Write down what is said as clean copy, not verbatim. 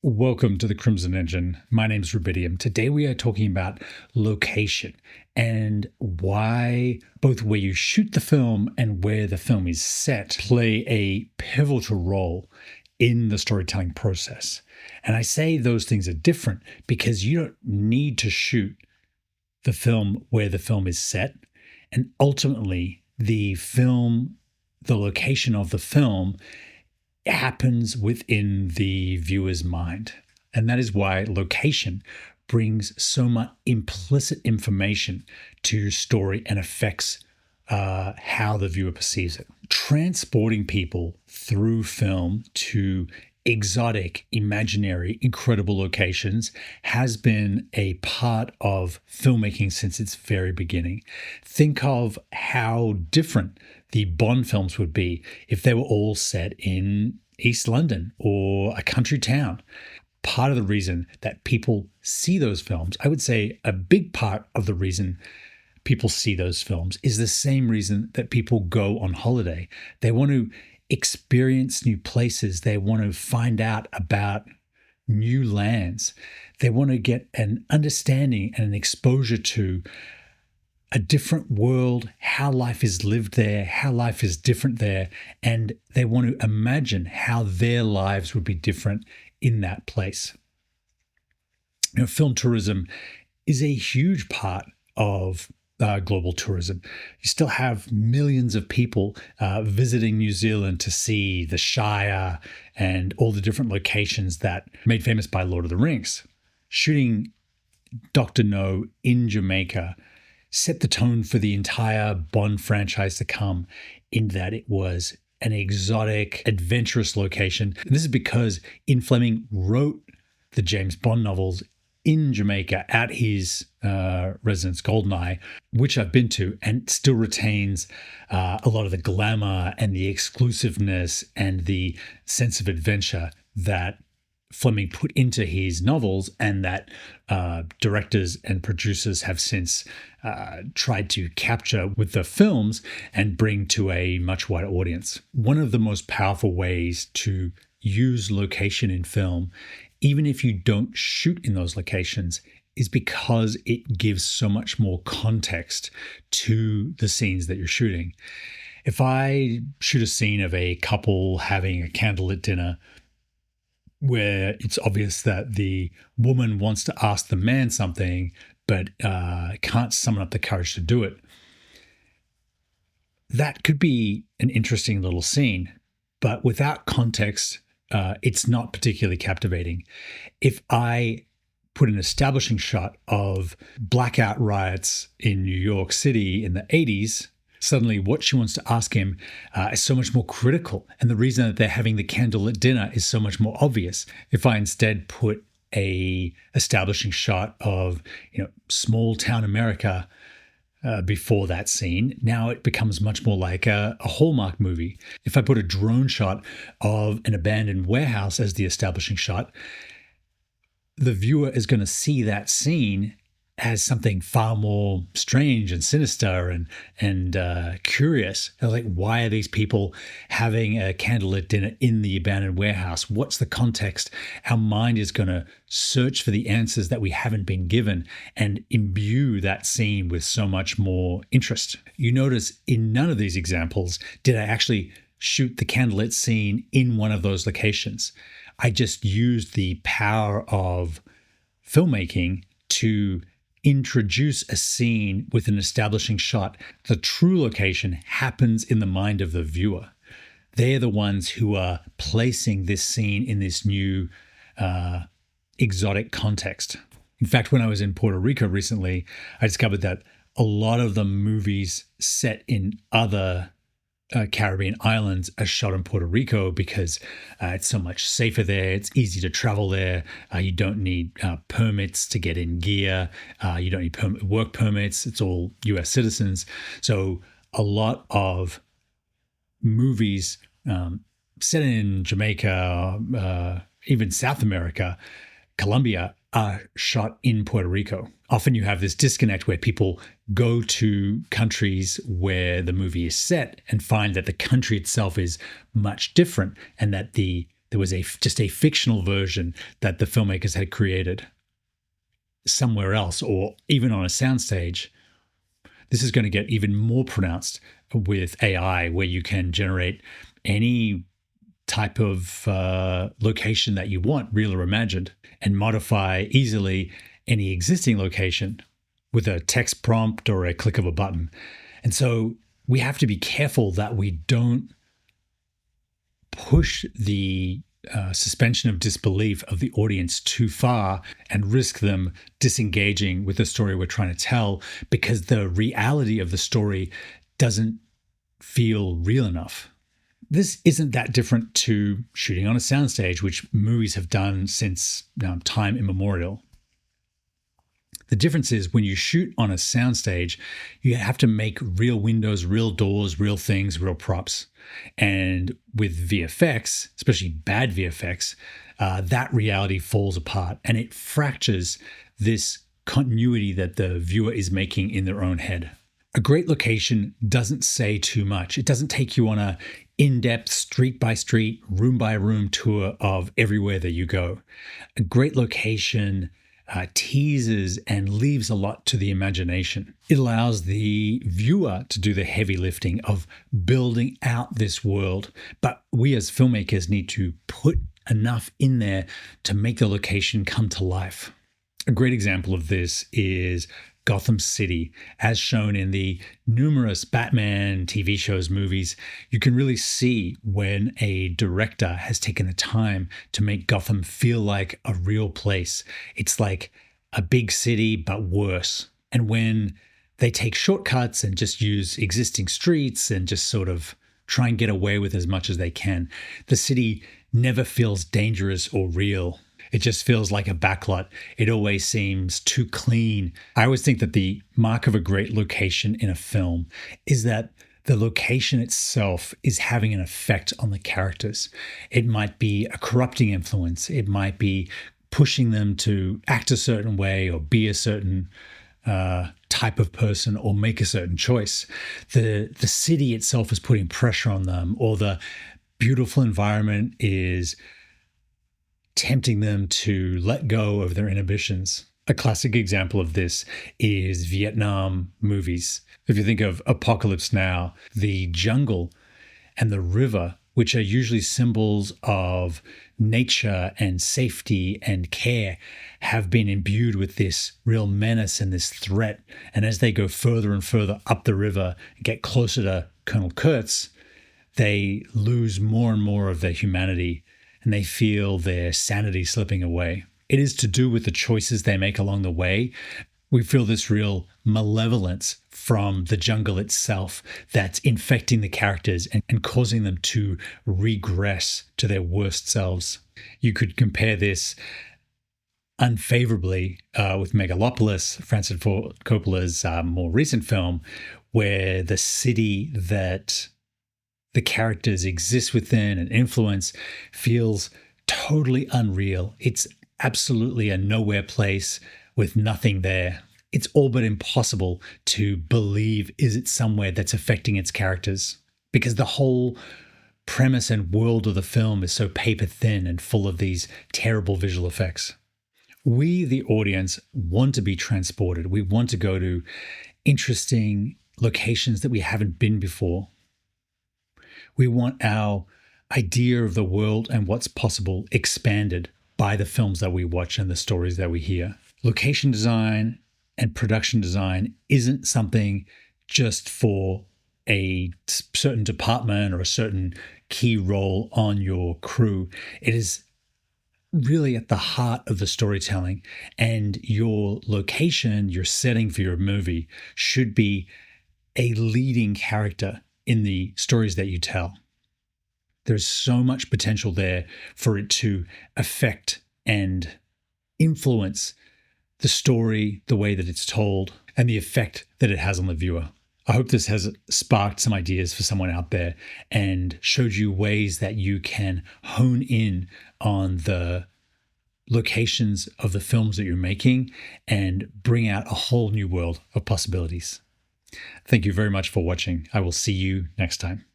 Welcome to the Crimson Engine. My name's Rubidium. Today we are talking about location and why both where you shoot the film and where the film is set play a pivotal role in the storytelling process. And I say those things are different because you don't need to shoot the film where the film is set. And ultimately, the location of the film happens within the viewer's mind. And that is why location brings so much implicit information to your story and affects how the viewer perceives it. Transporting people through film to exotic, imaginary, incredible locations has been a part of filmmaking since its very beginning. Think of how different the Bond films would be if they were all set in East London or a country town. Part of the reason that people see those films, I would say a big part of the reason people see those films is the same reason that people go on holiday. They want to experience new places. They want to find out about new lands. They want to get an understanding and an exposure to a different world, how life is lived there, how life is different there, and they want to imagine how their lives would be different in that place. Film tourism is a huge part of global tourism. You still have millions of people visiting New Zealand to see the Shire and all the different locations that made famous by Lord of the Rings. Shooting Dr. No in Jamaica set the tone for the entire Bond franchise to come, in that it was an exotic, adventurous location. And this is because Ian Fleming wrote the James Bond novels in Jamaica at his residence Goldeneye, which I've been to, and still retains a lot of the glamour and the exclusiveness and the sense of adventure that Fleming put into his novels, and that directors and producers have since tried to capture with the films and bring to a much wider audience. One of the most powerful ways to use location in film, even if you don't shoot in those locations, is because it gives so much more context to the scenes that you're shooting. If I shoot a scene of a couple having a candlelit dinner, where it's obvious that the woman wants to ask the man something, but can't summon up the courage to do it, that could be an interesting little scene. But without context, it's not particularly captivating. If I put an establishing shot of blackout riots in New York City in the 80s, suddenly what she wants to ask him is so much more critical. And the reason that they're having the candlelit dinner is so much more obvious. If I instead put a establishing shot of, small town America before that scene, now it becomes much more like a Hallmark movie. If I put a drone shot of an abandoned warehouse as the establishing shot, the viewer is going to see that scene as something far more strange and sinister and curious. They're like, why are these people having a candlelit dinner in the abandoned warehouse? What's the context? Our mind is going to search for the answers that we haven't been given and imbue that scene with so much more interest. You notice in none of these examples did I actually shoot the candlelit scene in one of those locations. I just used the power of filmmaking to introduce a scene with an establishing shot. The true location happens in the mind of the viewer. They're the ones who are placing this scene in this new exotic context. In fact, when I was in Puerto Rico recently, I discovered that a lot of the movies set in other Caribbean islands are shot in Puerto Rico because it's so much safer there. It's easy to travel there. You don't need permits to get in gear. You don't need work permits. It's all US citizens. So a lot of movies set in Jamaica, even South America, Colombia, are shot in Puerto Rico. Often you have this disconnect where people go to countries where the movie is set and find that the country itself is much different, and that the There was just a fictional version that the filmmakers had created somewhere else or even on a soundstage. This is going to get even more pronounced with AI, where you can generate any type of location that you want, real or imagined, and modify easily any existing location with a text prompt or a click of a button. And so we have to be careful that we don't push the suspension of disbelief of the audience too far and risk them disengaging with the story we're trying to tell because the reality of the story doesn't feel real enough. This isn't that different to shooting on a soundstage, which movies have done since time immemorial. The difference is when you shoot on a soundstage, you have to make real windows, real doors, real things, real props. And with VFX, especially bad VFX, that reality falls apart and it fractures this continuity that the viewer is making in their own head. A great location doesn't say too much. It doesn't take you on a in-depth, street-by-street, room-by-room tour of everywhere that you go. A great location teases and leaves a lot to the imagination. It allows the viewer to do the heavy lifting of building out this world, but we as filmmakers need to put enough in there to make the location come to life. A great example of this is Gotham City, as shown in the numerous Batman TV shows, movies. You can really see when a director has taken the time to make Gotham feel like a real place. It's like a big city, but worse. And when they take shortcuts and just use existing streets and just sort of try and get away with as much as they can, the city never feels dangerous or real. It just feels like a backlot. It always seems too clean. I always think that the mark of a great location in a film is that the location itself is having an effect on the characters. It might be a corrupting influence. It might be pushing them to act a certain way or be a certain type of person or make a certain choice. The city itself is putting pressure on them, or the beautiful environment is tempting them to let go of their inhibitions. A classic example of this is Vietnam movies. If you think of Apocalypse Now, the jungle and the river, which are usually symbols of nature and safety and care, have been imbued with this real menace and this threat. And as they go further and further up the river and get closer to Colonel Kurtz, they lose more and more of their humanity and they feel their sanity slipping away. It is to do with the choices they make along the way. We feel this real malevolence from the jungle itself that's infecting the characters and causing them to regress to their worst selves. You could compare this unfavorably with Megalopolis, Francis Ford Coppola's more recent film, where the city that the characters exist within and influence feels totally unreal. It's absolutely a nowhere place with nothing there. It's all but impossible to believe is it somewhere that's affecting its characters, because the whole premise and world of the film is so paper thin and full of these terrible visual effects. We, the audience, want to be transported. We want to go to interesting locations that we haven't been before. We want our idea of the world and what's possible expanded by the films that we watch and the stories that we hear. Location design and production design isn't something just for a certain department or a certain key role on your crew. It is really at the heart of the storytelling, and your location, your setting for your movie should be a leading character in the stories that you tell. There's so much potential there for it to affect and influence the story, the way that it's told, and the effect that it has on the viewer. I hope this has sparked some ideas for someone out there and showed you ways that you can hone in on the locations of the films that you're making and bring out a whole new world of possibilities. Thank you very much for watching. I will see you next time.